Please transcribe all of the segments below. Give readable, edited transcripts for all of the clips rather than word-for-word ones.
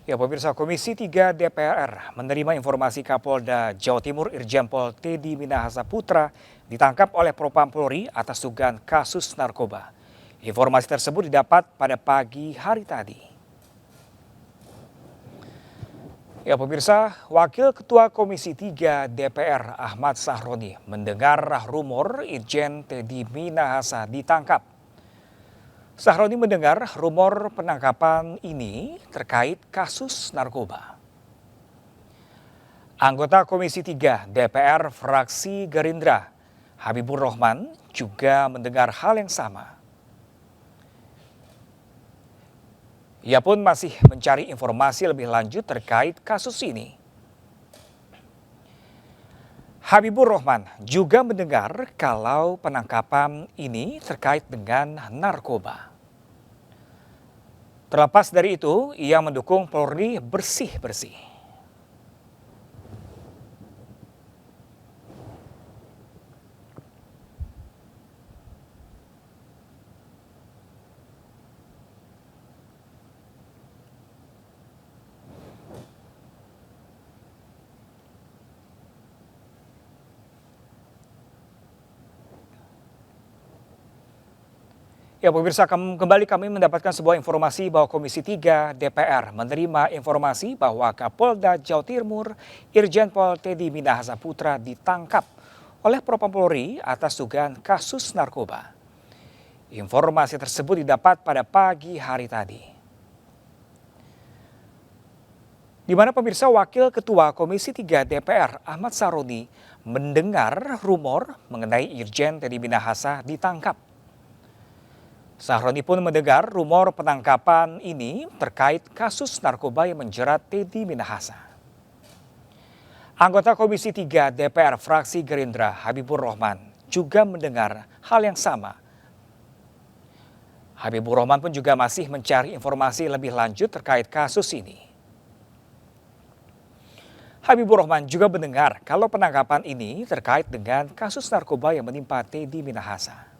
Ya, pemirsa Komisi 3 DPR menerima informasi Kapolda Jawa Timur Irjen Pol Teddy Minahasa Putra ditangkap oleh Propam Polri atas dugaan kasus narkoba. Informasi tersebut didapat pada pagi hari tadi. Ya, pemirsa, Wakil Ketua Komisi 3 DPR Ahmad Sahroni mendengar rumor Irjen Teddy Minahasa ditangkap. Sahroni mendengar rumor penangkapan ini terkait kasus narkoba. Anggota Komisi 3 DPR fraksi Gerindra, Habibur Rahman, juga mendengar hal yang sama. Ia pun masih mencari informasi lebih lanjut terkait kasus ini. Habibur Rahman juga mendengar kalau penangkapan ini terkait dengan narkoba. Terlepas dari itu, ia mendukung Polri bersih-bersih. Ya, pemirsa, kembali kami mendapatkan sebuah informasi bahwa Komisi 3 DPR menerima informasi bahwa Kapolda Jawa Timur Irjen Pol Teddy Minahasa Putra ditangkap oleh Propam Polri atas dugaan kasus narkoba. Informasi tersebut didapat pada pagi hari tadi. Di mana pemirsa Wakil Ketua Komisi 3 DPR Ahmad Sahroni mendengar rumor mengenai Irjen Teddy Minahasa ditangkap. Sahroni pun mendengar rumor penangkapan ini terkait kasus narkoba yang menjerat Teddy Minahasa. Anggota Komisi 3 DPR fraksi Gerindra Habibur Rahman juga mendengar hal yang sama. Habibur Rahman pun juga masih mencari informasi lebih lanjut terkait kasus ini. Habibur Rahman juga mendengar kalau penangkapan ini terkait dengan kasus narkoba yang menimpa Teddy Minahasa.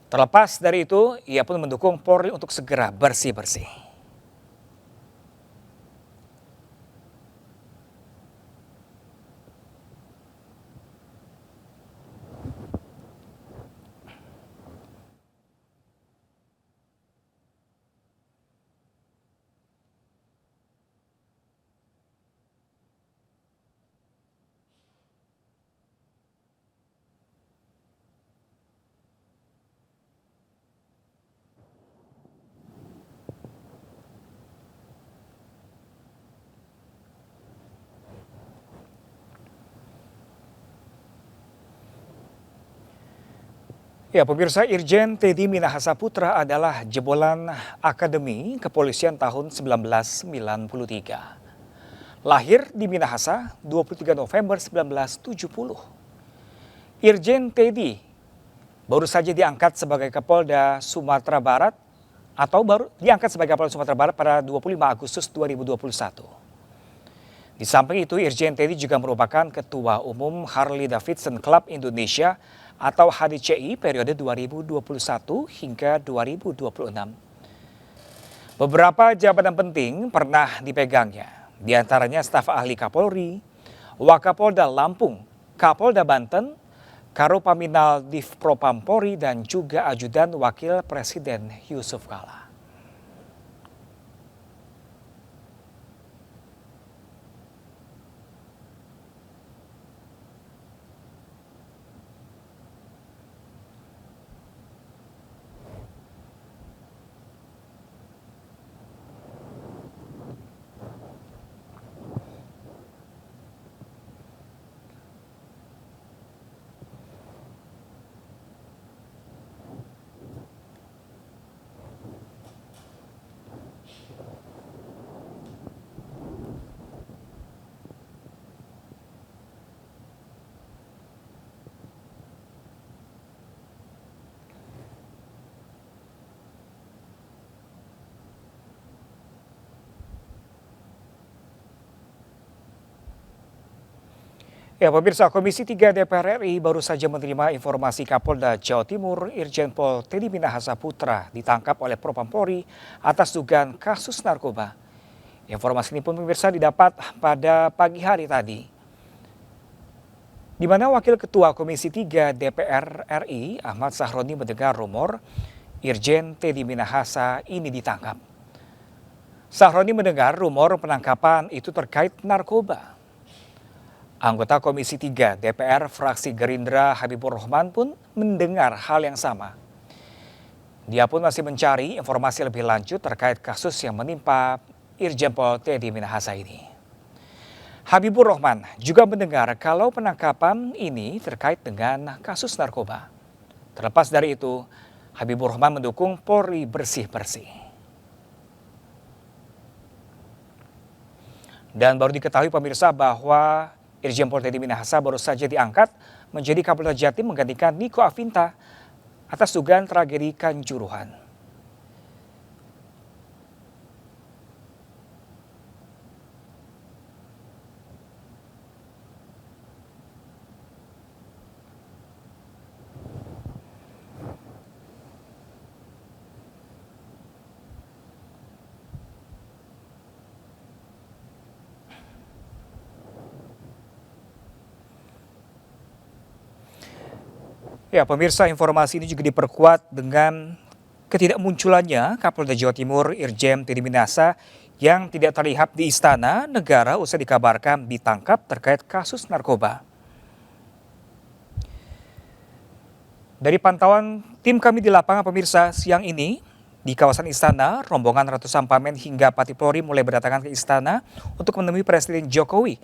Terlepas dari itu, ia pun mendukung Polri untuk segera bersih-bersih. Ya, pemirsa, Irjen Teddy Minahasa Putra adalah jebolan Akademi Kepolisian tahun 1993. Lahir di Minahasa 23 November 1970. Irjen Teddy baru saja diangkat sebagai Kapolda Sumatera Barat pada 25 Agustus 2021. Di samping itu, Irjen Teddy juga merupakan Ketua Umum Harley Davidson Club Indonesia atau HDCI periode 2021 hingga 2026. Beberapa jabatan penting pernah dipegangnya, di antaranya staf ahli Kapolri, Wakapolda Lampung, Kapolda Banten, Karopaminal Div Propam Polri, dan juga Ajudan Wakil Presiden Yusuf Kala. Ya, pemirsa, Komisi 3 DPR RI baru saja menerima informasi Kapolda Jawa Timur Irjen Pol Teddy Minahasa Putra ditangkap oleh Propam Polri atas dugaan kasus narkoba. Informasi ini pun pemirsa didapat pada pagi hari tadi, di mana Wakil Ketua Komisi 3 DPR RI Ahmad Sahroni mendengar rumor Irjen Teddy Minahasa ini ditangkap. Sahroni mendengar rumor penangkapan itu terkait narkoba. Anggota Komisi 3 DPR fraksi Gerindra Habibur Rahman pun mendengar hal yang sama. Dia pun masih mencari informasi lebih lanjut terkait kasus yang menimpa Irjen Pol Teddy Minahasa ini. Habibur Rahman juga mendengar kalau penangkapan ini terkait dengan kasus narkoba. Terlepas dari itu, Habibur Rahman mendukung Polri bersih-bersih. Dan baru diketahui pemirsa bahwa Irjen Pol Teddy Minahasa baru saja diangkat menjadi Kapolda Jatim menggantikan Niko Afinta atas dugaan tragedi Kanjuruhan. Ya, pemirsa, informasi ini juga diperkuat dengan ketidakmunculannya Kapolda Jawa Timur Irjen Teddy Minahasa yang tidak terlihat di Istana Negara usai dikabarkan ditangkap terkait kasus narkoba. Dari pantauan tim kami di lapangan pemirsa, siang ini di kawasan Istana, rombongan ratusan pamen hingga Pati Polri mulai berdatangan ke Istana untuk menemui Presiden Jokowi.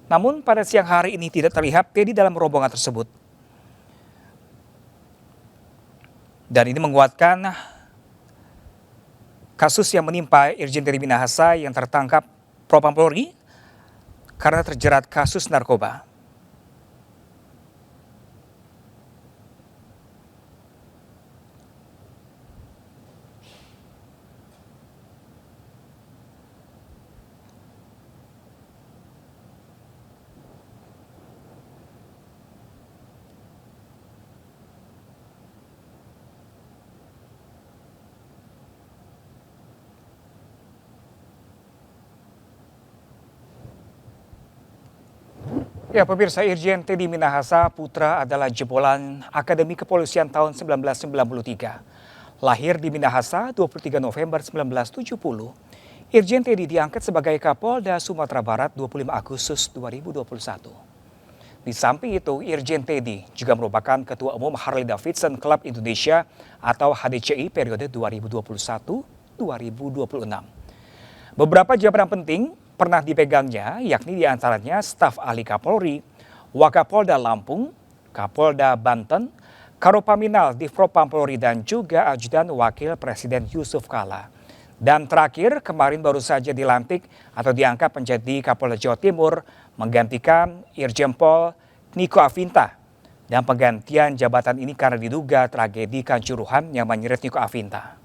Namun pada siang hari ini tidak terlihat Teddy dalam rombongan tersebut. Dan ini menguatkan kasus yang menimpa Irjen Teddy Minahasa yang tertangkap Propam Polri karena terjerat kasus narkoba. Ya, pemirsa, Irjen Teddy Minahasa Putra adalah jebolan Akademi Kepolisian tahun 1993. Lahir di Minahasa 23 November 1970, Irjen Teddy diangkat sebagai Kapolda Sumatera Barat 25 Agustus 2021. Di samping itu, Irjen Teddy juga merupakan Ketua Umum Harley Davidson Club Indonesia atau HDCI periode 2021-2026. Beberapa jabatan penting pernah dipegangnya, yakni diantaranya staf ahli Kapolri, Wakapolda Lampung, Kapolda Banten, Karopaminal Divpropam Polri dan juga ajudan Wakil Presiden Yusuf Kala. Dan terakhir, kemarin baru saja dilantik atau diangkat menjadi Kapolda Jawa Timur menggantikan Irjen Pol Niko Afinta. Dan penggantian jabatan ini karena diduga tragedi Kanjuruhan yang menyeret Niko Afinta.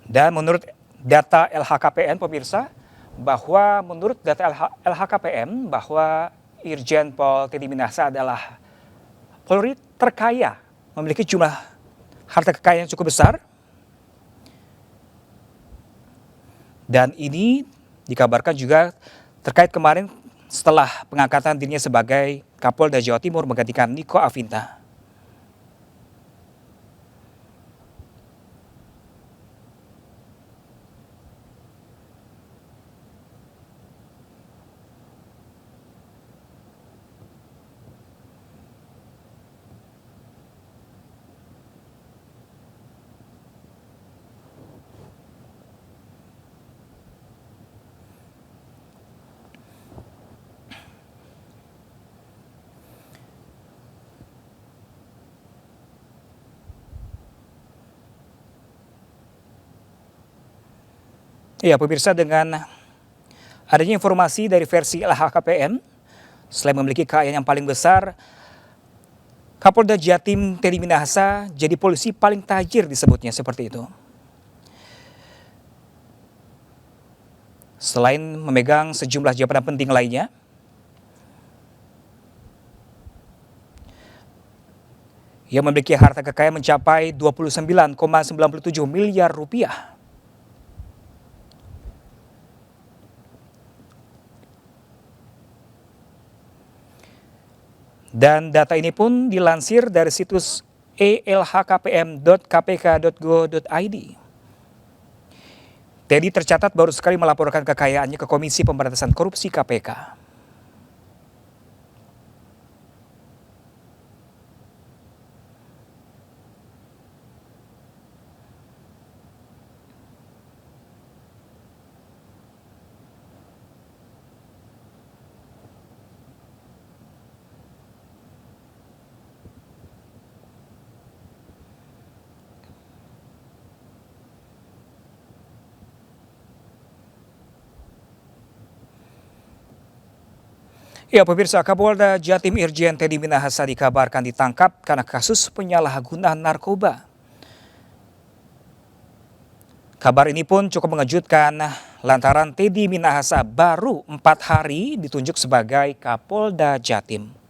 Dan menurut data LHKPN pemirsa, bahwa menurut data LHKPN bahwa Irjen Pol Teddy Minahasa adalah Polri terkaya, memiliki jumlah harta kekayaan yang cukup besar. Dan ini dikabarkan juga terkait kemarin setelah pengangkatan dirinya sebagai Kapolda Jawa Timur menggantikan Niko Afinta. Ya, pemirsa, dengan adanya informasi dari versi LHKPN, selain memiliki kekayaan yang paling besar, Kapolda Jatim Teddy Minahasa jadi polisi paling tajir disebutnya seperti itu. Selain memegang sejumlah jabatan penting lainnya, Ia memiliki harta kekayaan mencapai 29,97 miliar rupiah. Dan data ini pun dilansir dari situs elhkpm.kpk.go.id. Teddy tercatat baru sekali melaporkan kekayaannya ke Komisi Pemberantasan Korupsi KPK. Ya, pemirsa, Kapolda Jatim Irjen Teddy Minahasa dikabarkan ditangkap karena kasus penyalahgunaan narkoba. Kabar ini pun cukup mengejutkan lantaran Teddy Minahasa baru 4 hari ditunjuk sebagai Kapolda Jatim.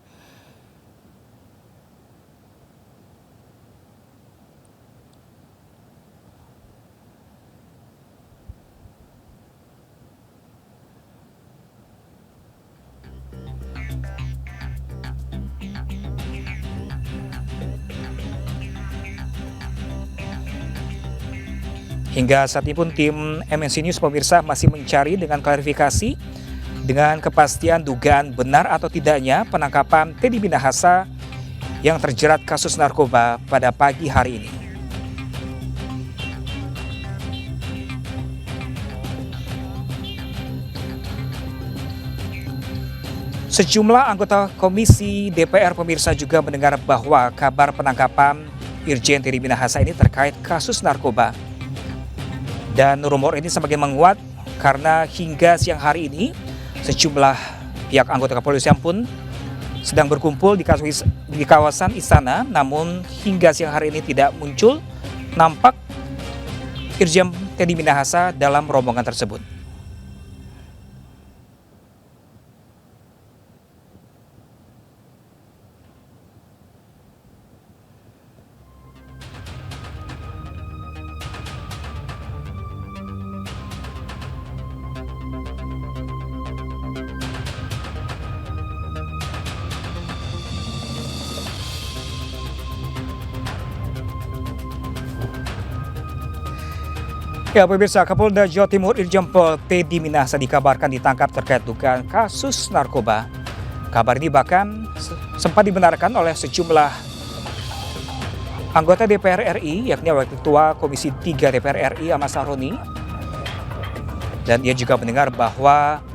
Hingga saat ini pun tim MNC News pemirsa masih mencari dengan klarifikasi dengan kepastian dugaan benar atau tidaknya penangkapan Teddy Minahasa yang terjerat kasus narkoba pada pagi hari ini. Sejumlah anggota Komisi DPR pemirsa juga mendengar bahwa kabar penangkapan Irjen Teddy Minahasa ini terkait kasus narkoba. Dan rumor ini semakin menguat karena hingga siang hari ini sejumlah pihak anggota kepolisian pun sedang berkumpul di kawasan istana, namun hingga siang hari ini tidak muncul nampak Irjen Teddy Minahasa dalam rombongan tersebut. Ya, pemirsa, Kapolda Jawa Timur Irjen Pol Teddy Minahasa dikabarkan ditangkap terkait dugaan kasus narkoba. Kabar ini bahkan sempat dibenarkan oleh sejumlah anggota DPR RI, yakni Wakil Ketua Komisi 3 DPR RI Ahmad Sahroni. Dan ia juga mendengar bahwa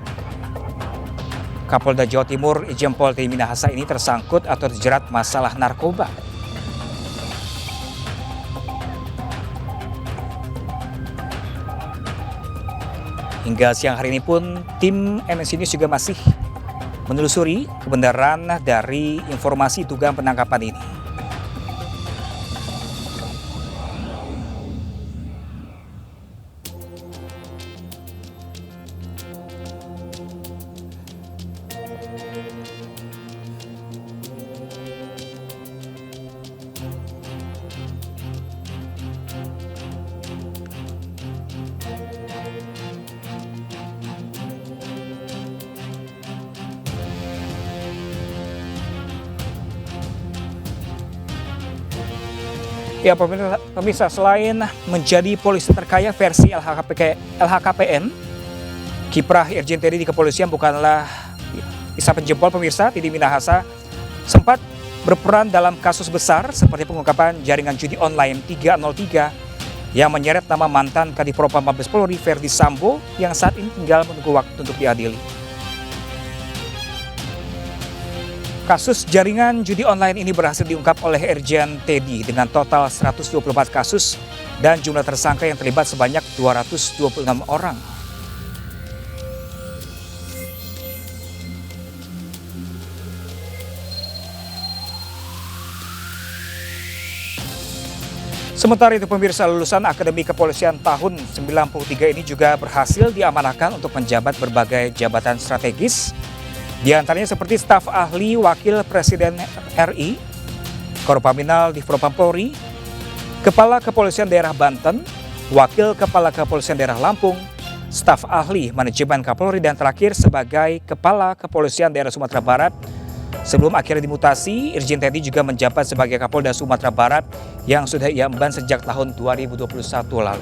Kapolda Jawa Timur Irjen Pol Teddy Minahasa ini tersangkut atau terjerat masalah narkoba. Hingga siang hari ini pun tim MNC News juga masih menelusuri kebenaran dari informasi dugaan penangkapan ini. Ya, pemirsa, selain menjadi polisi terkaya versi LHKPN, kiprah Irjen Teddy di kepolisian bukanlah isapan jempol pemirsa. Teddy Minahasa sempat berperan dalam kasus besar seperti pengungkapan jaringan judi online 303 yang menyeret nama mantan Kadifropam Mabes Polri Verdi Sambo yang saat ini tinggal menunggu waktu untuk diadili. Kasus jaringan judi online ini berhasil diungkap oleh Irjen Teddy dengan total 124 kasus dan jumlah tersangka yang terlibat sebanyak 226 orang. Sementara itu pemirsa, lulusan Akademi Kepolisian tahun 93 ini juga berhasil diamanahkan untuk menjabat berbagai jabatan strategis. Di antaranya seperti staf ahli Wakil Presiden RI, Korpaminal Divpropam Polri, Kepala Kepolisian Daerah Banten, Wakil Kepala Kepolisian Daerah Lampung, staf ahli manajemen Kapolri, dan terakhir sebagai Kepala Kepolisian Daerah Sumatera Barat. Sebelum akhirnya dimutasi, Irjen Teddy juga menjabat sebagai Kapolda Sumatera Barat yang sudah ia emban sejak tahun 2021 lalu.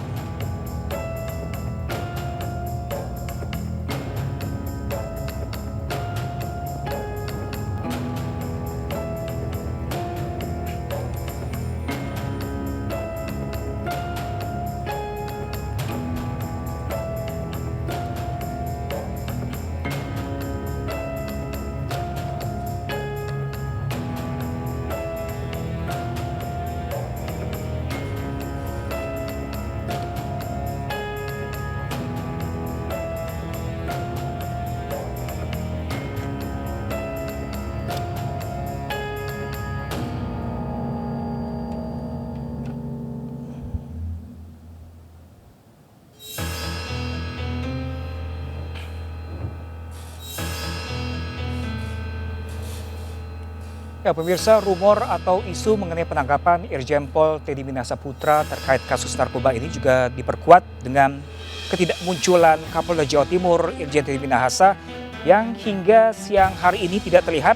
Ya, pemirsa, rumor atau isu mengenai penangkapan Irjen Pol Teddy Minasaputra terkait kasus narkoba ini juga diperkuat dengan ketidakmunculan Kapolda Jawa Timur Irjen Teddy Minahasa yang hingga siang hari ini tidak terlihat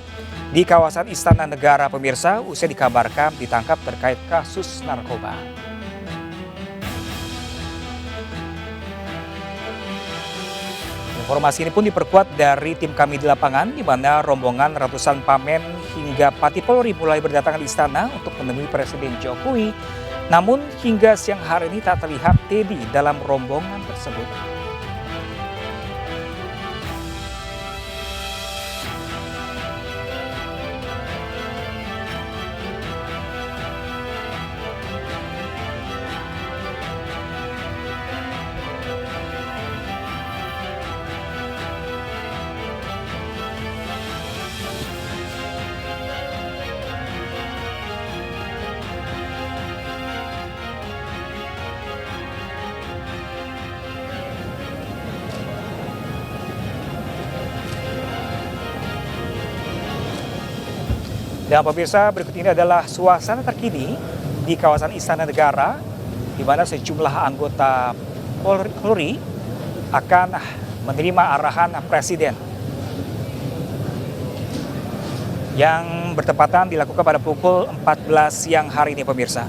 di kawasan Istana Negara, pemirsa, usai dikabarkan ditangkap terkait kasus narkoba. Informasi ini pun diperkuat dari tim kami di lapangan, di mana rombongan ratusan pamen hingga Pati Polri mulai berdatangan di istana untuk menemui Presiden Jokowi. Namun hingga siang hari ini tak terlihat Teddy dalam rombongan tersebut. Dan pemirsa, berikut ini adalah suasana terkini di kawasan Istana Negara, di mana sejumlah anggota Polri akan menerima arahan Presiden yang bertepatan dilakukan pada pukul 14 siang hari ini, pemirsa.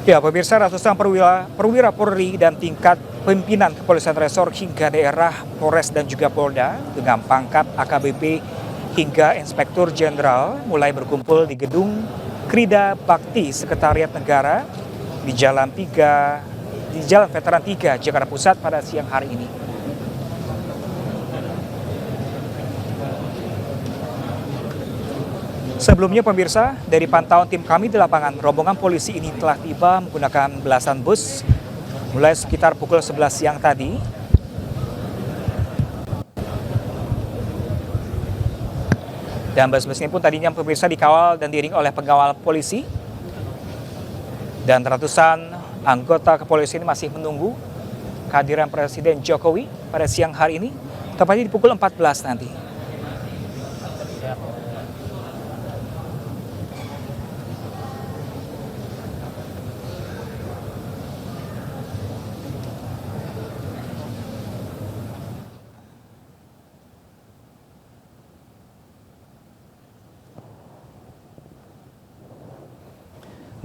Ya, pemirsa, ratusan perwira Polri dan tingkat pimpinan kepolisian resor hingga daerah, Polres dan juga Polda dengan pangkat AKBP hingga Inspektur Jenderal mulai berkumpul di gedung Krida Bakti Sekretariat Negara di Jalan Veteran 3 Jakarta Pusat pada siang hari ini. Sebelumnya, pemirsa, dari pantauan tim kami di lapangan, rombongan polisi ini telah tiba menggunakan belasan bus mulai sekitar pukul 11 siang tadi. Dan bus-bus ini pun tadinya, pemirsa, dikawal dan diiringi oleh pengawal polisi. Dan ratusan anggota kepolisian ini masih menunggu kehadiran Presiden Jokowi pada siang hari ini, tepatnya di pukul 14 nanti.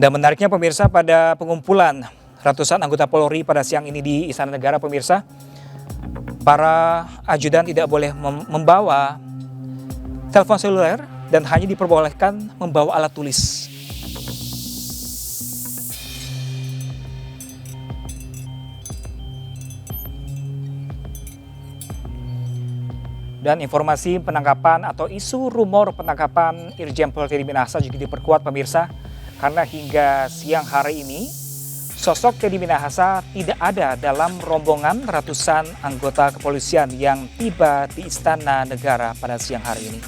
Dan menariknya, pemirsa, pada pengumpulan ratusan anggota Polri pada siang ini di Istana Negara, pemirsa, para ajudan tidak boleh membawa telepon seluler dan hanya diperbolehkan membawa alat tulis. Dan informasi penangkapan atau isu rumor penangkapan Irjen Pol Teddy Minahasa juga diperkuat, pemirsa, karena hingga siang hari ini Sosok Teddy Minahasa tidak ada dalam rombongan ratusan anggota kepolisian yang tiba di Istana Negara pada siang hari ini.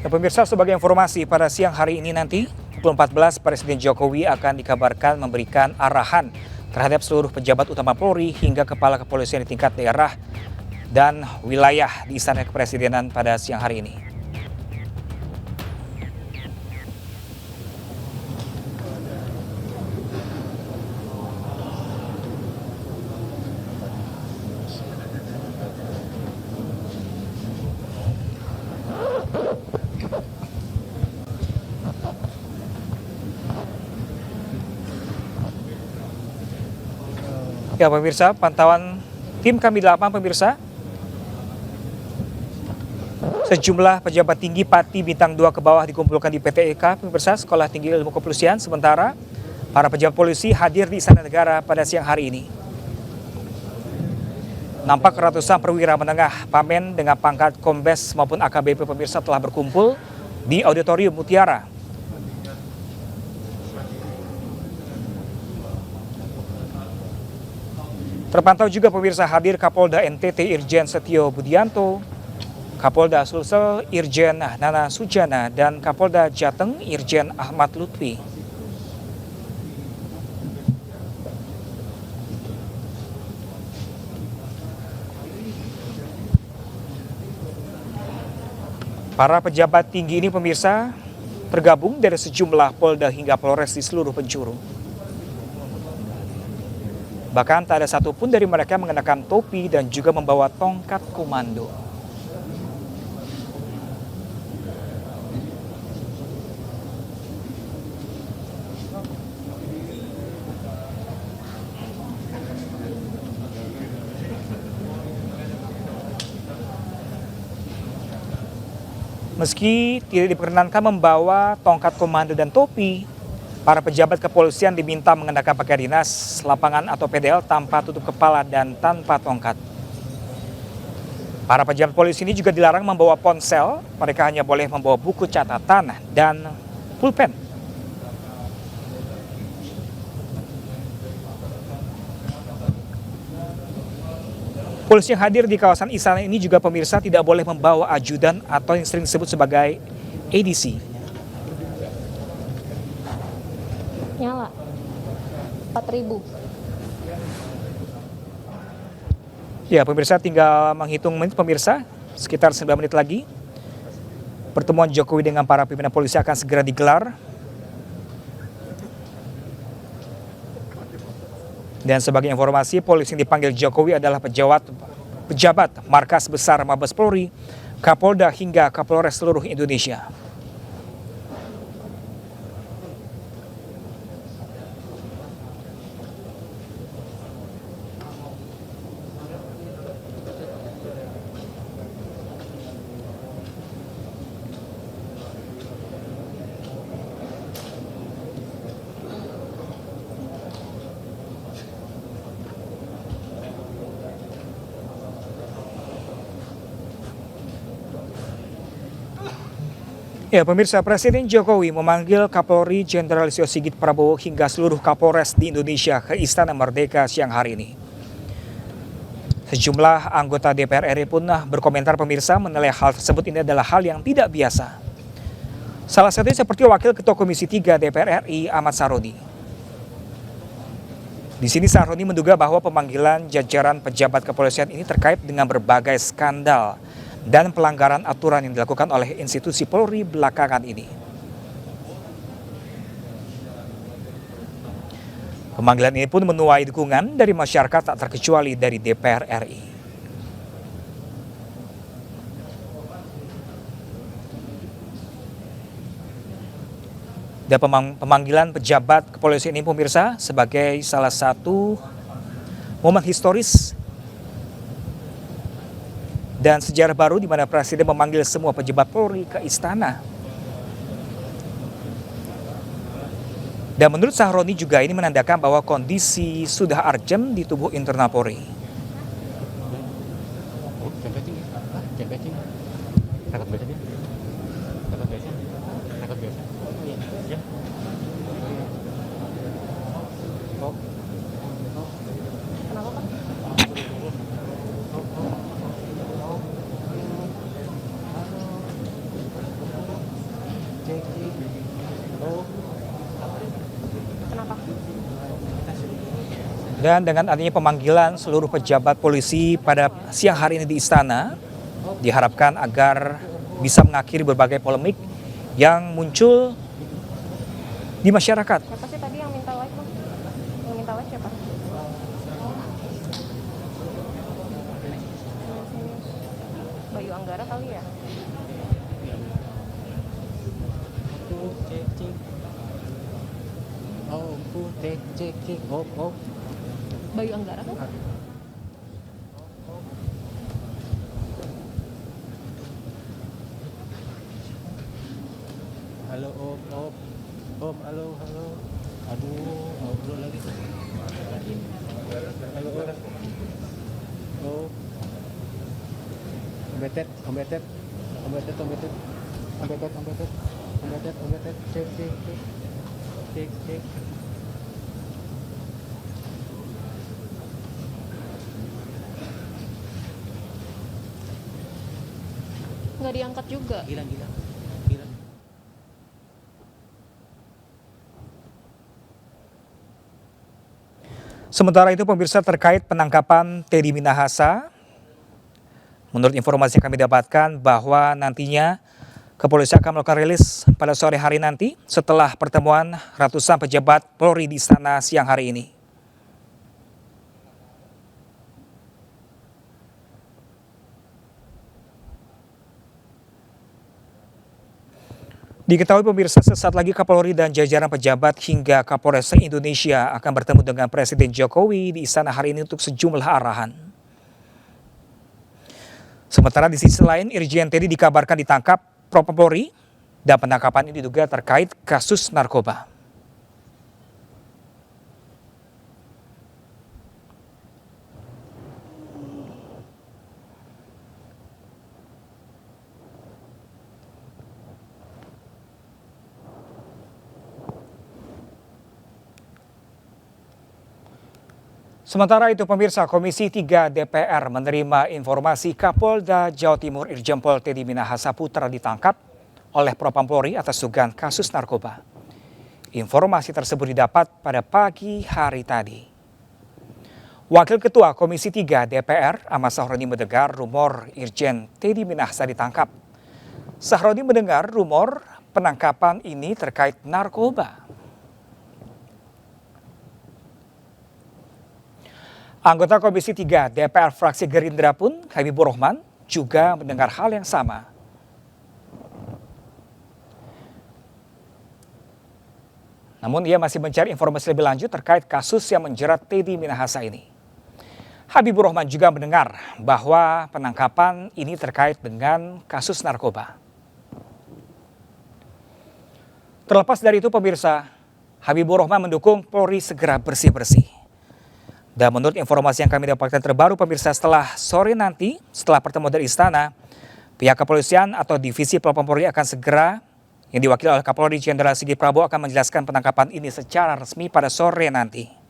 Ya, pemirsa, sebagai informasi pada siang hari ini nanti pukul 14 Presiden Jokowi akan dikabarkan memberikan arahan terhadap seluruh pejabat utama Polri hingga kepala kepolisian di tingkat daerah dan wilayah di Istana Kepresidenan pada siang hari ini. Ya pemirsa, pantauan tim kami 8 pemirsa. Sejumlah pejabat tinggi Pati Bintang 2 ke bawah dikumpulkan di PT EK pemirsa, Sekolah Tinggi Ilmu Kepolisian. Sementara para pejabat polisi hadir di Istana Negara pada siang hari ini. Nampak ratusan perwira menengah Pamen dengan pangkat Kombes maupun AKBP pemirsa telah berkumpul di Auditorium Mutiara. Terpantau juga pemirsa hadir Kapolda NTT Irjen Setio Budianto, Kapolda Sulsel Irjen Nana Sujana, dan Kapolda Jateng Irjen Ahmad Lutfi. Para pejabat tinggi ini pemirsa tergabung dari sejumlah Polda hingga Polres di seluruh penjuru. Bahkan tak ada satupun dari mereka mengenakan topi dan juga membawa tongkat komando. Meski tidak diperkenankan membawa tongkat komando dan topi, para pejabat kepolisian diminta mengenakan pakaian dinas lapangan atau PDL tanpa tutup kepala dan tanpa tongkat. Para pejabat polisi ini juga dilarang membawa ponsel, mereka hanya boleh membawa buku catatan dan pulpen. Polisi yang hadir di kawasan istana ini juga pemirsa tidak boleh membawa ajudan atau yang sering disebut sebagai ADC. Nyala 4.000. Ya pemirsa, tinggal menghitung menit pemirsa, sekitar 9 menit lagi pertemuan Jokowi dengan para pimpinan polisi akan segera digelar. Dan sebagai informasi, polisi yang dipanggil Jokowi adalah pejabat Markas Besar Mabes Polri, Kapolda hingga Kapolres seluruh Indonesia. Ya pemirsa, Presiden Jokowi memanggil Kapolri Jenderal Listio Sigit Prabowo hingga seluruh Kapolres di Indonesia ke Istana Merdeka siang hari ini. Sejumlah anggota DPR RI pun berkomentar pemirsa menilai hal tersebut ini adalah hal yang tidak biasa. Salah satunya seperti Wakil Ketua Komisi 3 DPR RI Ahmad Saroni. Di sini Saroni menduga bahwa pemanggilan jajaran pejabat kepolisian ini terkait dengan berbagai skandal dan pelanggaran aturan yang dilakukan oleh institusi Polri belakangan ini. Pemanggilan ini pun menuai dukungan dari masyarakat tak terkecuali dari DPR RI. Dan pemanggilan pejabat kepolisian ini pemirsa sebagai salah satu momen historis dan sejarah baru di mana Presiden memanggil semua pejabat Polri ke istana. Dan menurut Sahroni juga ini menandakan bahwa kondisi sudah urgent di tubuh internal Polri. Kenapa Pak? Kenapa? Dan dengan adanya pemanggilan seluruh pejabat polisi pada siang hari ini di istana, diharapkan agar bisa mengakhiri berbagai polemik yang muncul di masyarakat. Siapa sih tadi yang minta live Bang? Yang minta live siapa? Bayu Anggara kali ya? Bayu Anggara kan? Halo Om, halo. Aduh, ngobrol lagi. Halo Om. Om Betet. Cek. Nggak diangkat juga. Hilang. Sementara itu pemirsa terkait penangkapan Teddy Minahasa, menurut informasi yang kami dapatkan bahwa nantinya kepolisian akan melakukan rilis pada sore hari nanti setelah pertemuan ratusan pejabat Polri di istana siang hari ini. Diketahui pemirsa sesaat lagi Kapolri dan jajaran pejabat hingga Kapolres Indonesia akan bertemu dengan Presiden Jokowi di istana hari ini untuk sejumlah arahan. Sementara di sisi lain Irjen Teddy dikabarkan ditangkap Propam Polri dan penangkapan ini diduga terkait kasus narkoba. Sementara itu pemirsa Komisi 3 DPR menerima informasi Kapolda Jawa Timur Irjen Pol Teddy Minahasa Putra ditangkap oleh Propam Polri atas dugaan kasus narkoba. Informasi tersebut didapat pada pagi hari tadi. Wakil Ketua Komisi 3 DPR Ahmad Sahroni mendengar rumor Irjen Teddy Minahasa ditangkap. Sahroni mendengar rumor penangkapan ini terkait narkoba. Anggota Komisi 3 DPR fraksi Gerindra pun, Habibur Rahman, juga mendengar hal yang sama. Namun ia masih mencari informasi lebih lanjut terkait kasus yang menjerat Teddy Minahasa ini. Habibur Rahman juga mendengar bahwa penangkapan ini terkait dengan kasus narkoba. Terlepas dari itu pemirsa, Habibur Rahman mendukung Polri segera bersih-bersih. Dan menurut informasi yang kami dapatkan terbaru pemirsa setelah sore nanti, setelah pertemuan dari istana, pihak kepolisian atau divisi Propam Polri akan segera yang diwakili oleh Kapolri Jenderal Sigit Prabowo akan menjelaskan penangkapan ini secara resmi pada sore nanti.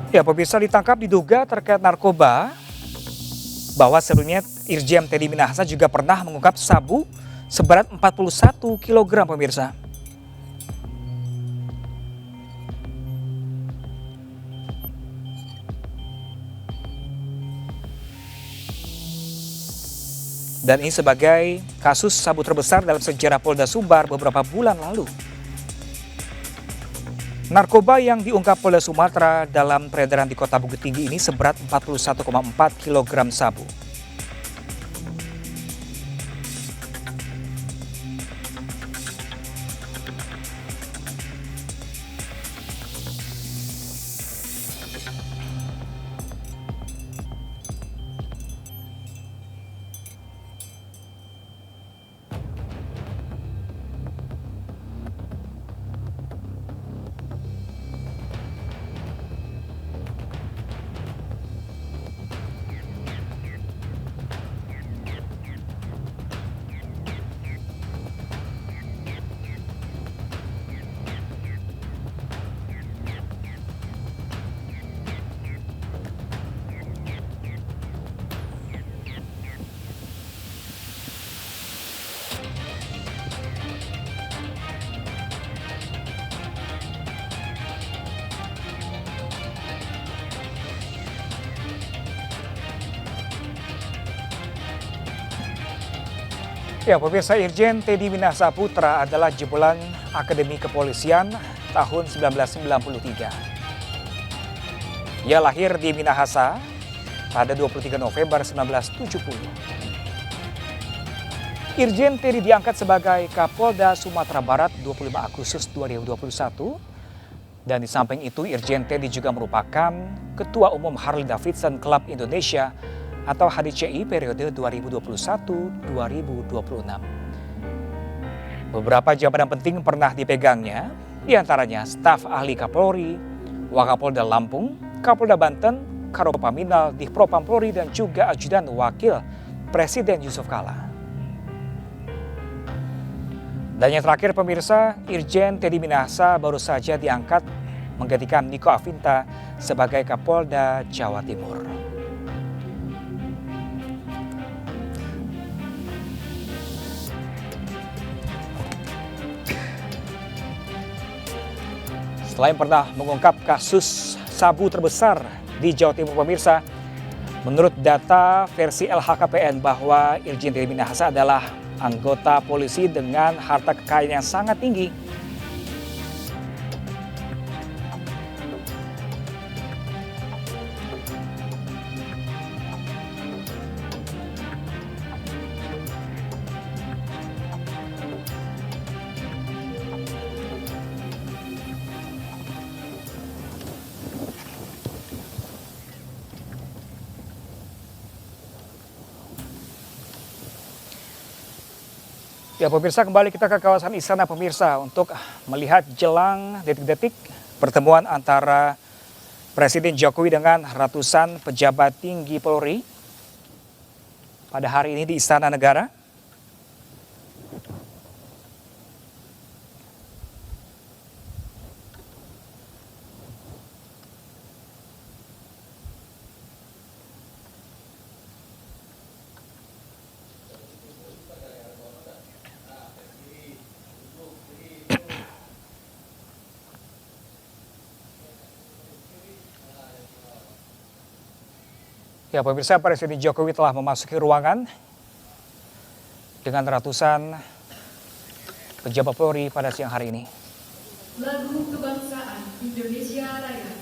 Ya, pemirsa ditangkap diduga terkait narkoba, bahwa sebelumnya Irjen Teddy Minahasa juga pernah mengungkap sabu seberat 41 kg pemirsa. Dan ini sebagai kasus sabu terbesar dalam sejarah Polda Sumbar beberapa bulan lalu. Narkoba yang diungkap Polda Sumatera dalam peredaran di Kota Bukit Tinggi ini seberat 41,4 kg sabu. Ya, pemirsa, Irjen Teddy Minasaputra adalah jebolan Akademi Kepolisian tahun 1993. Ia lahir di Minahasa pada 23 November 1970. Irjen Teddy diangkat sebagai Kapolda Sumatera Barat 25 Agustus 2021. Dan di samping itu, Irjen Teddy juga merupakan Ketua Umum Harley Davidson Club Indonesia atau HDCI periode 2021-2026. Beberapa jabatan penting pernah dipegangnya, diantaranya staf ahli Kapolri, Wakapolda Lampung, Kapolda Banten, Karopaminal, Divpropam Polri, dan juga ajudan wakil Presiden Yusuf Kala. Dan yang terakhir pemirsa, Irjen Teddy Minahasa baru saja diangkat menggantikan Niko Afinta sebagai Kapolda Jawa Timur. Selain pernah mengungkap kasus sabu terbesar di Jawa Timur pemirsa, menurut data versi LHKPN bahwa Irjen Teddy Minahasa adalah anggota polisi dengan harta kekayaan yang sangat tinggi. Ya pemirsa, kembali kita ke kawasan Istana pemirsa untuk melihat jelang detik-detik pertemuan antara Presiden Jokowi dengan ratusan pejabat tinggi Polri pada hari ini di Istana Negara. Ya pemirsa, Presiden Jokowi telah memasuki ruangan dengan ratusan pejabat Polri pada siang hari ini. Lagu Kebangsaan Indonesia Raya.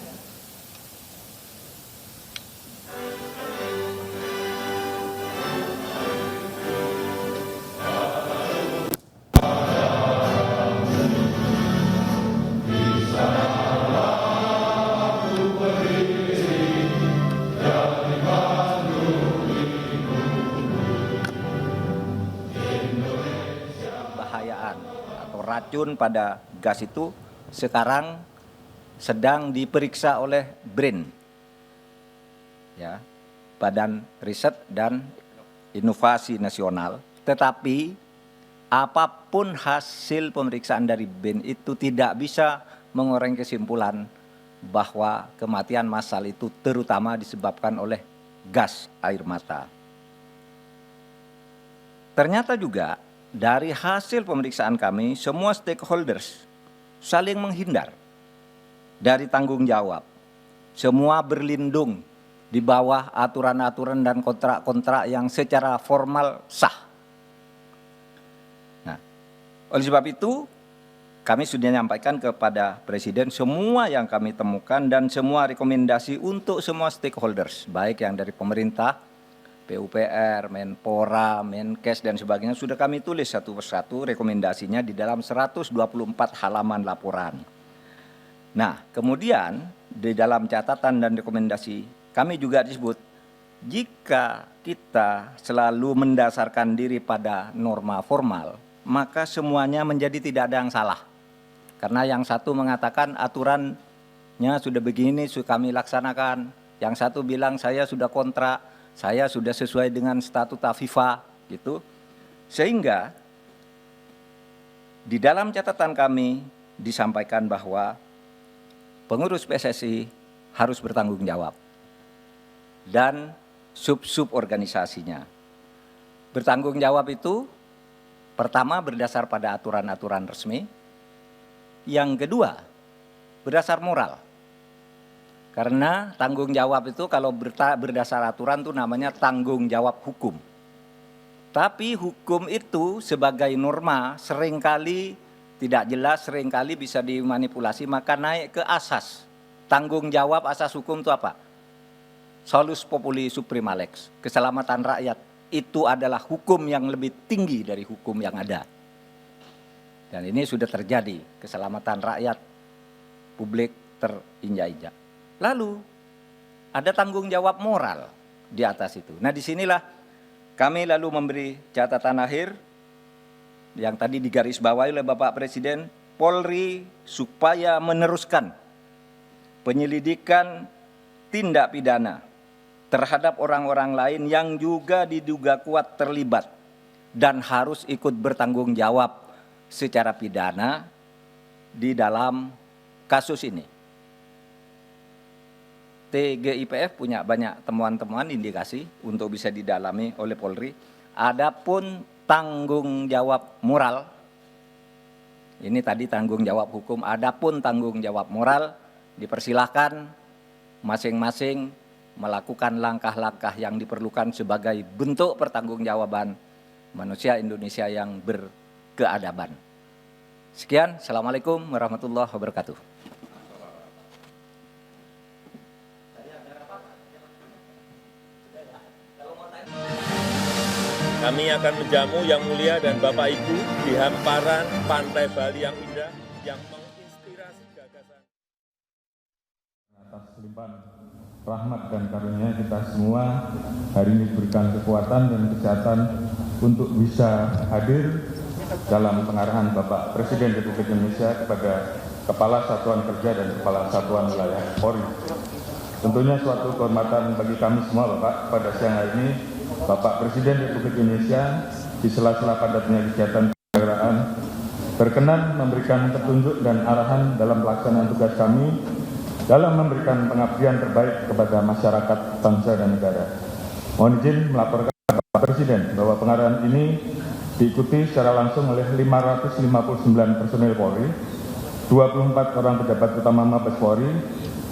Racun pada gas itu sekarang sedang diperiksa oleh BRIN, ya, Badan Riset dan Inovasi Nasional. Tetapi apapun hasil pemeriksaan dari BRIN itu tidak bisa mengoreng kesimpulan bahwa kematian massal itu terutama disebabkan oleh gas air mata. Ternyata juga dari hasil pemeriksaan kami, semua stakeholders saling menghindar dari tanggung jawab. Semua berlindung di bawah aturan-aturan dan kontrak-kontrak yang secara formal sah. Nah, oleh sebab itu kami sudah menyampaikan kepada Presiden semua yang kami temukan dan semua rekomendasi untuk semua stakeholders, baik yang dari pemerintah, PUPR, Menpora, Menkes dan sebagainya, sudah kami tulis satu persatu rekomendasinya di dalam 124 halaman laporan. Nah, kemudian di dalam catatan dan rekomendasi kami juga disebut, jika kita selalu mendasarkan diri pada norma formal, maka semuanya menjadi tidak ada yang salah. Karena yang satu mengatakan aturannya sudah begini, sudah kami laksanakan. Yang satu bilang saya sudah kontrak, saya sudah sesuai dengan statuta FIFA, gitu. Sehingga di dalam catatan kami disampaikan bahwa pengurus PSSI harus bertanggung jawab dan sub-sub organisasinya. Bertanggung jawab itu pertama berdasar pada aturan-aturan resmi, yang kedua berdasar moral. Karena tanggung jawab itu kalau berdasar aturan itu namanya tanggung jawab hukum. Tapi hukum itu sebagai norma seringkali tidak jelas, seringkali bisa dimanipulasi, maka naik ke asas. Tanggung jawab asas hukum itu apa? Solus populi suprema lex, keselamatan rakyat. Itu adalah hukum yang lebih tinggi dari hukum yang ada. Dan ini sudah terjadi, keselamatan rakyat, publik terinjak-injak. Lalu ada tanggung jawab moral di atas itu. Nah, disinilah kami lalu memberi catatan akhir yang tadi digarisbawahi oleh Bapak Presiden, Polri supaya meneruskan penyelidikan tindak pidana terhadap orang-orang lain yang juga diduga kuat terlibat dan harus ikut bertanggung jawab secara pidana di dalam kasus ini. TGIPF punya banyak temuan-temuan indikasi untuk bisa didalami oleh Polri. Adapun tanggung jawab moral, ini tadi tanggung jawab hukum, adapun tanggung jawab moral dipersilahkan masing-masing melakukan langkah-langkah yang diperlukan sebagai bentuk pertanggungjawaban manusia Indonesia yang berkeadaban. Sekian, Assalamualaikum warahmatullahi wabarakatuh. Kami akan menjamu Yang Mulia dan Bapak Ibu di hamparan pantai Bali yang indah yang menginspirasi gagasan. Atas limpahan rahmat dan karunia kita semua hari ini diberikan kekuatan dan kesehatan untuk bisa hadir dalam pengarahan Bapak Presiden Republik Indonesia kepada Kepala Satuan Kerja dan Kepala Satuan Wilayah Polri. Tentunya suatu kehormatan bagi kami semua Bapak pada siang hari ini Bapak Presiden Republik Indonesia di sela-sela padatnya kegiatan kenegaraan berkenan memberikan petunjuk dan arahan dalam pelaksanaan tugas kami dalam memberikan pengabdian terbaik kepada masyarakat, bangsa dan negara. Mohon izin melaporkan Bapak Presiden bahwa pengarahan ini diikuti secara langsung oleh 559 personil Polri, 24 orang pejabat utama Mabes Polri,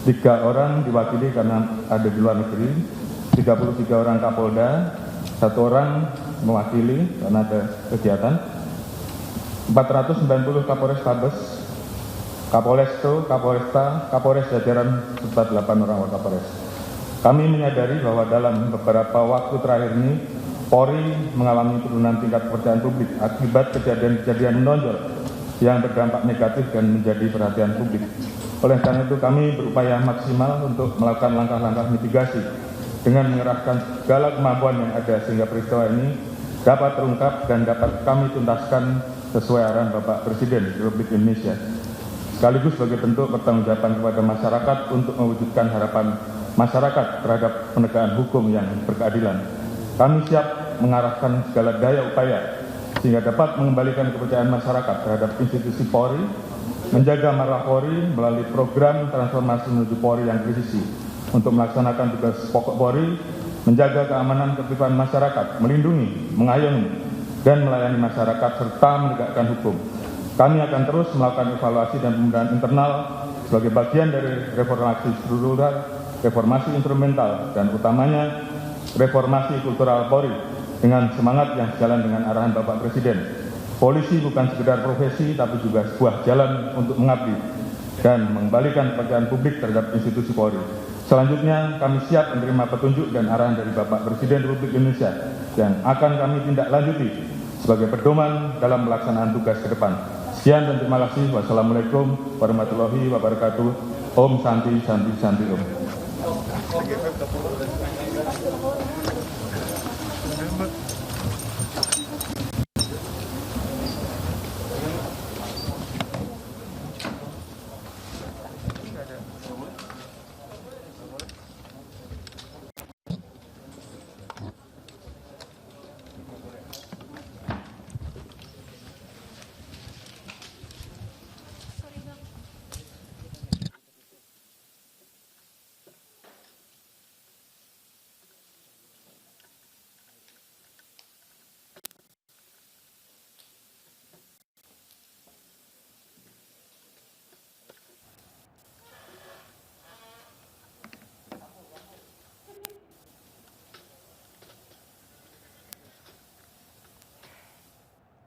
3 orang diwakili karena ada di luar negeri, 33 orang Kapolda, 1 orang mewakili karena ada kegiatan, 490 Kapolres Tabes, Kapolresto, Kapolresta, Kapolres jajaran serta 8 orang Wakapolres. Kami menyadari bahwa dalam beberapa waktu terakhir ini Polri mengalami penurunan tingkat kepercayaan publik akibat kejadian-kejadian menonjol yang berdampak negatif dan menjadi perhatian publik. Oleh karena itu kami berupaya maksimal untuk melakukan langkah-langkah mitigasi dengan mengerahkan segala kemampuan yang ada sehingga peristiwa ini dapat terungkap dan dapat kami tuntaskan sesuai arahan Bapak Presiden Republik Indonesia. Sekaligus sebagai bentuk pertanggungjawaban kepada masyarakat untuk mewujudkan harapan masyarakat terhadap penegakan hukum yang berkeadilan. Kami siap mengarahkan segala daya upaya sehingga dapat mengembalikan kepercayaan masyarakat terhadap institusi Polri, menjaga marwah Polri melalui program transformasi menuju Polri yang presisi untuk melaksanakan tugas pokok Polri, menjaga keamanan ketertiban masyarakat, melindungi, mengayomi, dan melayani masyarakat serta menegakkan hukum. Kami akan terus melakukan evaluasi dan pembenahan internal sebagai bagian dari reformasi struktural reformasi instrumental, dan utamanya reformasi kultural Polri dengan semangat yang sejalan dengan arahan Bapak Presiden. Polisi bukan sekedar profesi, tapi juga sebuah jalan untuk mengabdi dan mengembalikan kepercayaan publik terhadap institusi Polri. Selanjutnya, kami siap menerima petunjuk dan arahan dari Bapak Presiden Republik Indonesia yang akan kami tindak lanjuti sebagai pedoman dalam pelaksanaan tugas ke depan. Sekian dan terima kasih. Wassalamualaikum warahmatullahi wabarakatuh. Om Santi Santi Santi Om.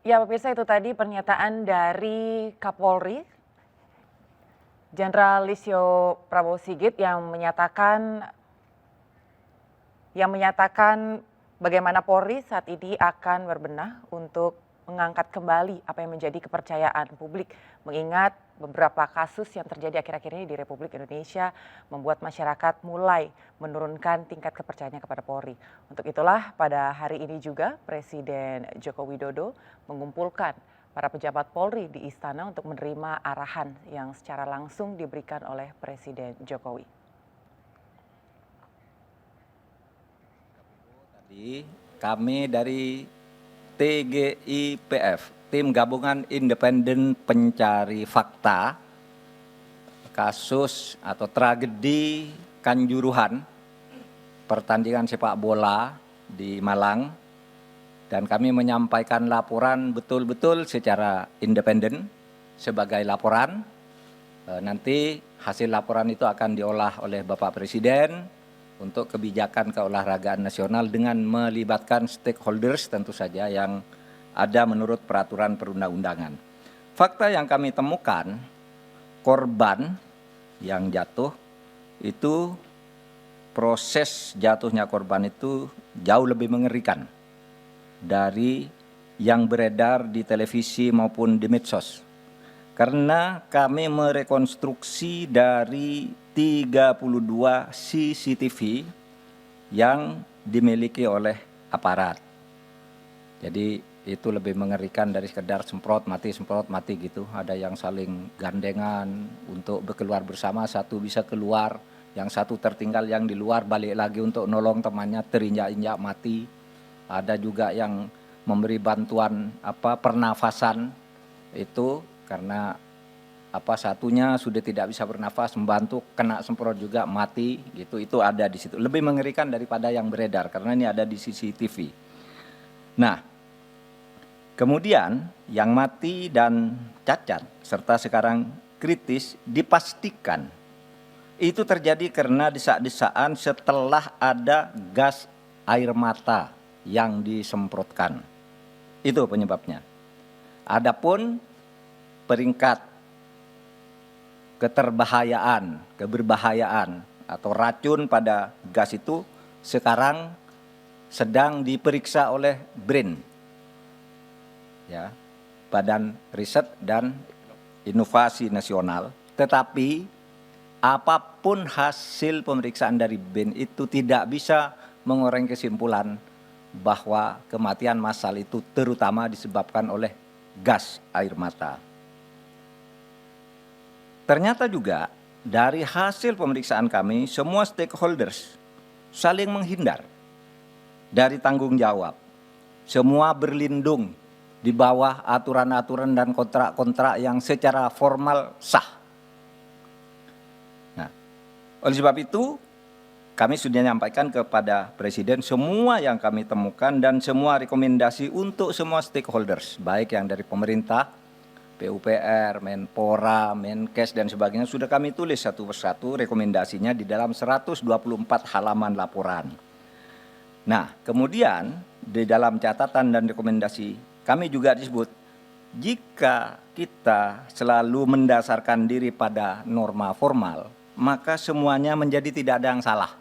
Ya, pemirsa, itu tadi pernyataan dari Kapolri Jenderal Listio Prabowo Sigit yang menyatakan bagaimana Polri saat ini akan berbenah untuk mengangkat kembali apa yang menjadi kepercayaan publik, mengingat beberapa kasus yang terjadi akhir-akhir ini di Republik Indonesia membuat masyarakat mulai menurunkan tingkat kepercayaannya kepada Polri. Untuk itulah pada hari ini juga Presiden Joko Widodo mengumpulkan para pejabat Polri di istana untuk menerima arahan yang secara langsung diberikan oleh Presiden Jokowi. Tadi kami dari TGIPF, Tim Gabungan Independen Pencari Fakta, kasus atau tragedi Kanjuruhan, pertandingan sepak bola di Malang, dan kami menyampaikan laporan betul-betul secara independen sebagai laporan. Nanti hasil laporan itu akan diolah oleh Bapak Presiden untuk kebijakan keolahragaan nasional dengan melibatkan stakeholders tentu saja yang ada menurut peraturan perundang-undangan. Fakta yang kami temukan, korban yang jatuh itu, proses jatuhnya korban itu jauh lebih mengerikan dari yang beredar di televisi maupun di medsos. Karena kami merekonstruksi dari 32 CCTV yang dimiliki oleh aparat. Jadi itu lebih mengerikan dari sekedar semprot mati gitu. Ada yang saling gandengan untuk berkeluar bersama, satu bisa keluar, yang satu tertinggal yang di luar balik lagi untuk nolong temannya terinjak-injak mati. Ada juga yang memberi bantuan pernafasan itu karena satunya sudah tidak bisa bernafas, membantu kena semprot juga mati gitu. Itu ada di situ. Lebih mengerikan daripada yang beredar karena ini ada di CCTV. Nah, kemudian yang mati dan cacat serta sekarang kritis dipastikan itu terjadi karena desak-desakan setelah ada gas air mata yang disemprotkan. Itu penyebabnya. Adapun peringkat keberbahayaan atau racun pada gas itu sekarang sedang diperiksa oleh BRIN, ya, Badan Riset dan Inovasi Nasional. Tetapi apapun hasil pemeriksaan dari BRIN itu tidak bisa mengoreng kesimpulan bahwa kematian massal itu terutama disebabkan oleh gas air mata. Ternyata juga dari hasil pemeriksaan kami, semua stakeholders saling menghindar dari tanggung jawab. Semua berlindung di bawah aturan-aturan dan kontrak-kontrak yang secara formal sah. Nah, oleh sebab itu, kami sudah menyampaikan kepada Presiden semua yang kami temukan dan semua rekomendasi untuk semua stakeholders, baik yang dari pemerintah PUPR, Menpora, Menkes dan sebagainya sudah kami tulis satu persatu rekomendasinya di dalam 124 halaman laporan. Nah, kemudian di dalam catatan dan rekomendasi kami juga disebut jika kita selalu mendasarkan diri pada norma formal, maka semuanya menjadi tidak ada yang salah.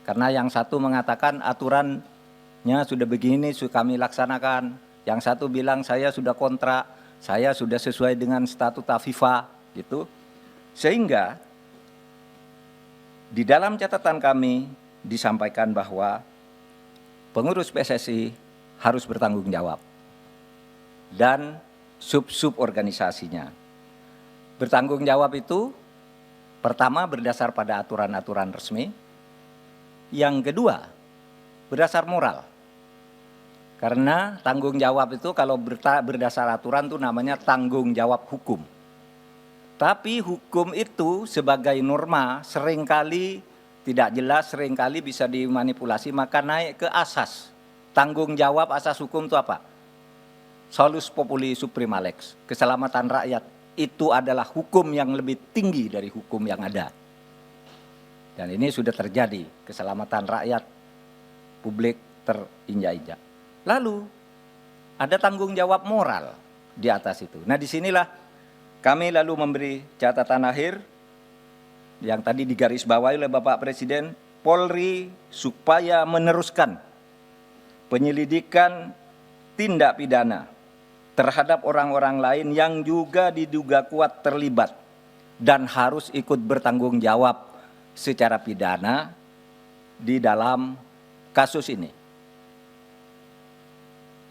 Karena yang satu mengatakan aturannya sudah begini, sudah kami laksanakan. Yang satu bilang saya sudah kontrak, saya sudah sesuai dengan statuta FIFA, gitu. Sehingga di dalam catatan kami disampaikan bahwa pengurus PSSI harus bertanggung jawab dan sub-sub organisasinya. Bertanggung jawab itu pertama berdasar pada aturan-aturan resmi, yang kedua berdasar moral. Karena tanggung jawab itu kalau berdasar aturan itu namanya tanggung jawab hukum. Tapi hukum itu sebagai norma seringkali tidak jelas, seringkali bisa dimanipulasi, maka naik ke asas. Tanggung jawab asas hukum itu apa? Solus populi suprema lex. Keselamatan rakyat itu adalah hukum yang lebih tinggi dari hukum yang ada. Dan ini sudah terjadi, keselamatan rakyat publik terinjak-injak. Lalu ada tanggung jawab moral di atas itu. Nah, disinilah kami lalu memberi catatan akhir yang tadi digarisbawahi oleh Bapak Presiden, Polri supaya meneruskan penyelidikan tindak pidana terhadap orang-orang lain yang juga diduga kuat terlibat dan harus ikut bertanggung jawab secara pidana di dalam kasus ini.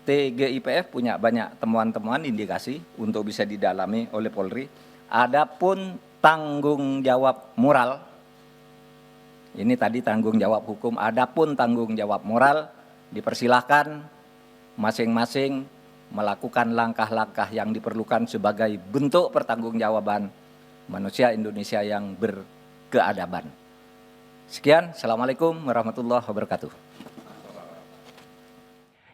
TGIPF punya banyak temuan-temuan indikasi untuk bisa didalami oleh Polri. Adapun tanggung jawab moral, ini tadi tanggung jawab hukum, adapun tanggung jawab moral dipersilahkan masing-masing melakukan langkah-langkah yang diperlukan sebagai bentuk pertanggungjawaban manusia Indonesia yang berkeadaban. Sekian, Assalamualaikum warahmatullahi wabarakatuh.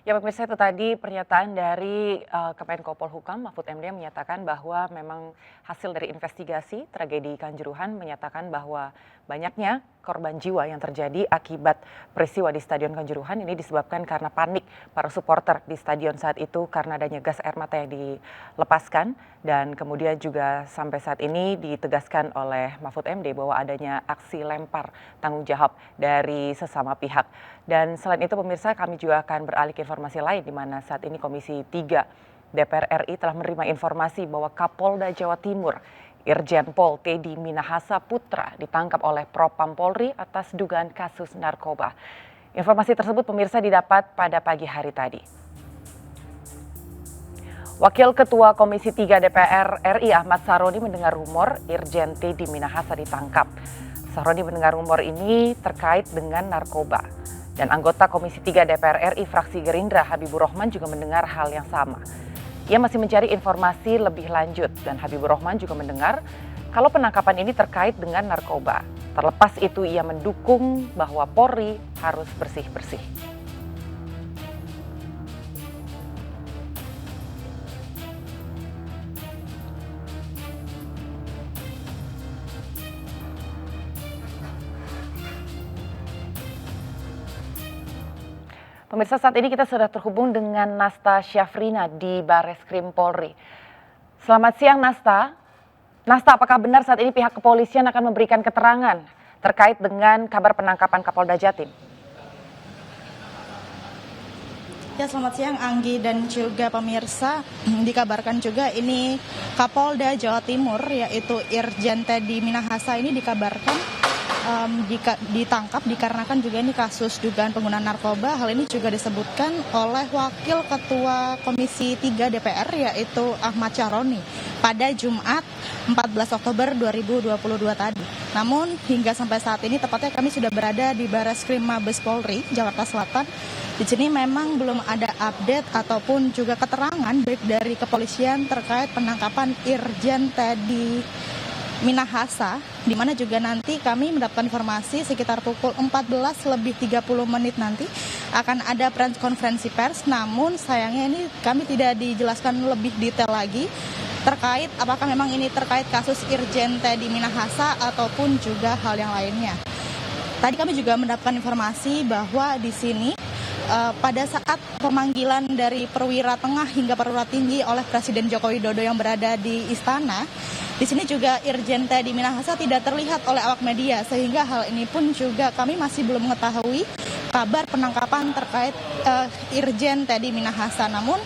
Ya pemirsa, itu tadi pernyataan dari Kemenko Polhukam Mahfud MD yang menyatakan bahwa memang hasil dari investigasi tragedi Kanjuruhan menyatakan bahwa banyaknya korban jiwa yang terjadi akibat peristiwa di Stadion Kanjuruhan ini disebabkan karena panik para supporter di stadion saat itu karena adanya gas air mata yang dilepaskan, dan kemudian juga sampai saat ini ditegaskan oleh Mahfud MD bahwa adanya aksi lempar tanggung jawab dari sesama pihak. Dan selain itu pemirsa, kami juga akan beralih ke informasi lain di mana saat ini Komisi 3 DPR RI telah menerima informasi bahwa Kapolda Jawa Timur Irjen Pol Teddy Minahasa Putra ditangkap oleh Propam Polri atas dugaan kasus narkoba. Informasi tersebut pemirsa didapat pada pagi hari tadi. Wakil Ketua Komisi 3 DPR RI Ahmad Saroni mendengar rumor Irjen Teddy Minahasa ditangkap. Saroni mendengar rumor ini terkait dengan narkoba. Dan anggota Komisi 3 DPR RI fraksi Gerindra Habibur Rahman juga mendengar hal yang sama. Ia masih mencari informasi lebih lanjut dan Habibur Rahman juga mendengar kalau penangkapan ini terkait dengan narkoba. Terlepas itu ia mendukung bahwa Polri harus bersih-bersih. Pemirsa, saat ini kita sudah terhubung dengan Nasta Syafrina di Bareskrim Polri. Selamat siang Nasta. Nasta, apakah benar saat ini pihak kepolisian akan memberikan keterangan terkait dengan kabar penangkapan Kapolda Jatim? Ya, selamat siang Anggi dan juga pemirsa. Dikabarkan juga ini Kapolda Jawa Timur yaitu Irjen Teddy Minahasa ini dikabarkan ditangkap dikarenakan juga ini kasus dugaan penggunaan narkoba. Hal ini juga disebutkan oleh Wakil Ketua Komisi 3 DPR yaitu Ahmad Syaroni pada Jumat 14 Oktober 2022 tadi. Namun hingga sampai saat ini tepatnya kami sudah berada di Bareskrim Mabes Polri Jakarta Selatan. Di sini memang belum ada update ataupun juga keterangan baik dari kepolisian terkait penangkapan Irjen Teddy Minahasa, di mana juga nanti kami mendapatkan informasi sekitar pukul 14:30 nanti akan ada konferensi pers. Namun sayangnya ini kami tidak dijelaskan lebih detail lagi terkait apakah memang ini terkait kasus Irjen Teddy Minahasa ataupun juga hal yang lainnya. Tadi kami juga mendapatkan informasi bahwa di sini pada saat pemanggilan dari perwira tengah hingga perwira tinggi oleh Presiden Joko Widodo yang berada di istana, di sini juga Irjen Teddy Minahasa tidak terlihat oleh awak media, sehingga hal ini pun juga kami masih belum mengetahui kabar penangkapan terkait Irjen Teddy Minahasa. Namun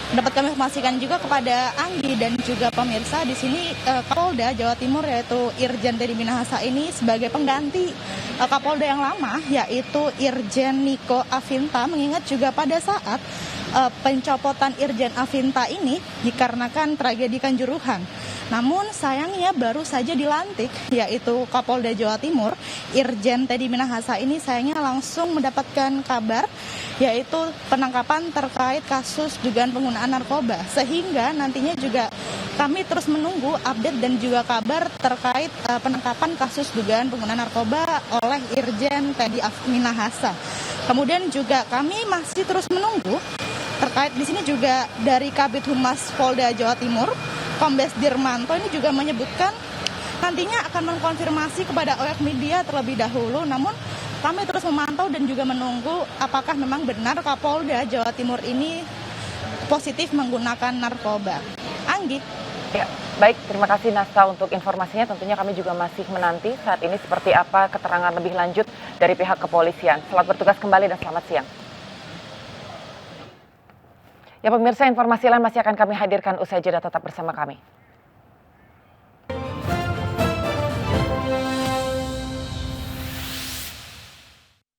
dapat kami informasikan juga kepada Anggi dan juga pemirsa di sini Kapolda Jawa Timur yaitu Irjen Teddy Minahasa ini sebagai pengganti Kapolda yang lama yaitu Irjen Niko Afinta, mengingat juga pada saat pencopotan Irjen Afinta ini dikarenakan tragedi Kanjuruhan. Namun sayangnya baru saja dilantik yaitu Kapolda Jawa Timur Irjen Teddy Minahasa ini sayangnya langsung mendapatkan kabar yaitu penangkapan terkait kasus dugaan penggunaan narkoba, sehingga nantinya juga kami terus menunggu update dan juga kabar terkait penangkapan kasus dugaan penggunaan narkoba oleh Irjen Teddy Minahasa. Kemudian juga kami masih terus menunggu terkait di sini juga dari Kabid Humas Polda Jawa Timur Kombes Dirmanto ini juga menyebutkan nantinya akan mengkonfirmasi kepada awak media terlebih dahulu, namun kami terus memantau dan juga menunggu apakah memang benar Kapolda Jawa Timur ini positif menggunakan narkoba. Anggi. Ya, baik, terima kasih Nasta untuk informasinya. Tentunya kami juga masih menanti saat ini seperti apa keterangan lebih lanjut dari pihak kepolisian. Selamat bertugas kembali dan selamat siang. Ya pemirsa, informasi lain masih akan kami hadirkan usai jeda, tetap bersama kami.